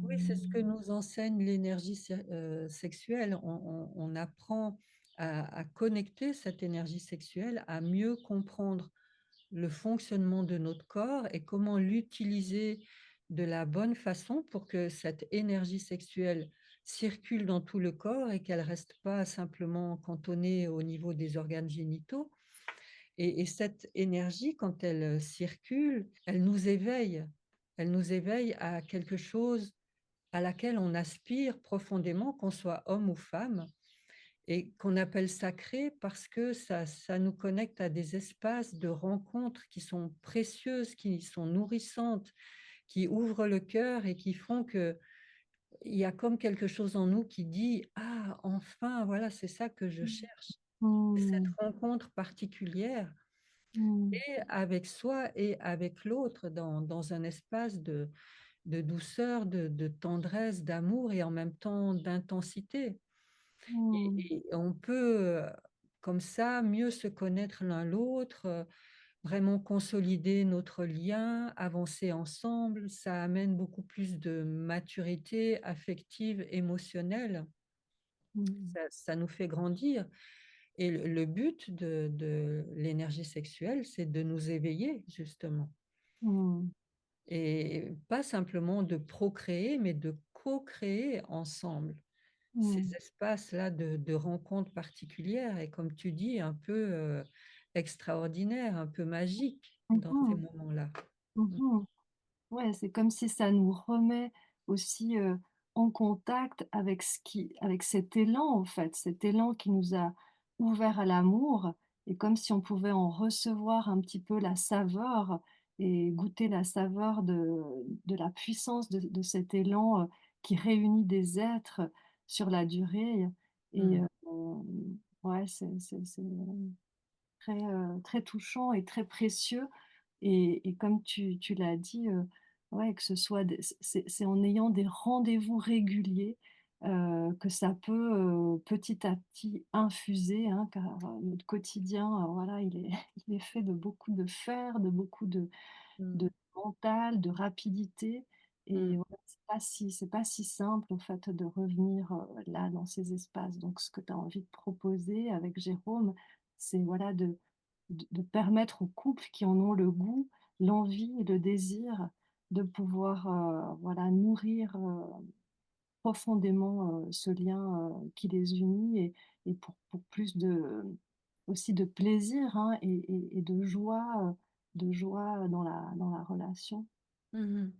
Oui, c'est ce que nous enseigne l'énergie sexuelle. On apprend à connecter cette énergie sexuelle, à mieux comprendre le fonctionnement de notre corps et comment l'utiliser de la bonne façon pour que cette énergie sexuelle circule dans tout le corps et qu'elle reste pas simplement cantonnée au niveau des organes génitaux. Et cette énergie, quand elle circule, elle nous éveille. Elle nous éveille à quelque chose à laquelle on aspire profondément, qu'on soit homme ou femme, et qu'on appelle sacré parce que ça nous connecte à des espaces de rencontres qui sont précieuses, qui sont nourrissantes, qui ouvrent le cœur et qui font que il y a comme quelque chose en nous qui dit: «Ah, enfin, voilà, c'est ça que je cherche». C'est cette Mmh. rencontre particulière Mmh. et avec soi et avec l'autre dans un espace de douceur, de tendresse, d'amour et en même temps d'intensité. Mmh. Et on peut, comme ça, mieux se connaître l'un l'autre, vraiment consolider notre lien, avancer ensemble. Ça amène beaucoup plus de maturité affective, émotionnelle. Mmh. Ça nous fait grandir et le but de l'énergie sexuelle, c'est de nous éveiller justement Mmh. et pas simplement de procréer, mais de co-créer ensemble. Ces Mmh. espaces-là de rencontres particulières et comme tu dis, un peu, extraordinaires, un peu magiques Mmh dans ces mh. moments-là. Mmh. Mmh. Ouais, c'est comme si ça nous remet aussi, en contact avec ce qui avec cet élan, en fait, cet élan qui nous a ouvert à l'amour et comme si on pouvait en recevoir un petit peu la saveur et goûter la saveur de la puissance de cet élan, qui réunit des êtres sur la durée et Mmh. ouais, c'est très, très touchant et très précieux et comme tu l'as dit, ouais, que ce soit des c'est en ayant des rendez-vous réguliers, que ça peut, petit à petit infuser, hein, car, notre quotidien, voilà, il est il est fait de beaucoup de faire, de beaucoup Mmh. de mental, de rapidité et Mmh. voilà, c'est pas si simple, en fait, de revenir, là, dans ces espaces. Donc ce que tu as envie de proposer avec Jérôme, c'est voilà de permettre aux couples qui en ont le goût, l'envie et le désir de pouvoir, voilà, nourrir, profondément, ce lien, qui les unit et pour plus de aussi de plaisir, hein et de joie dans la relation. Mmh mh.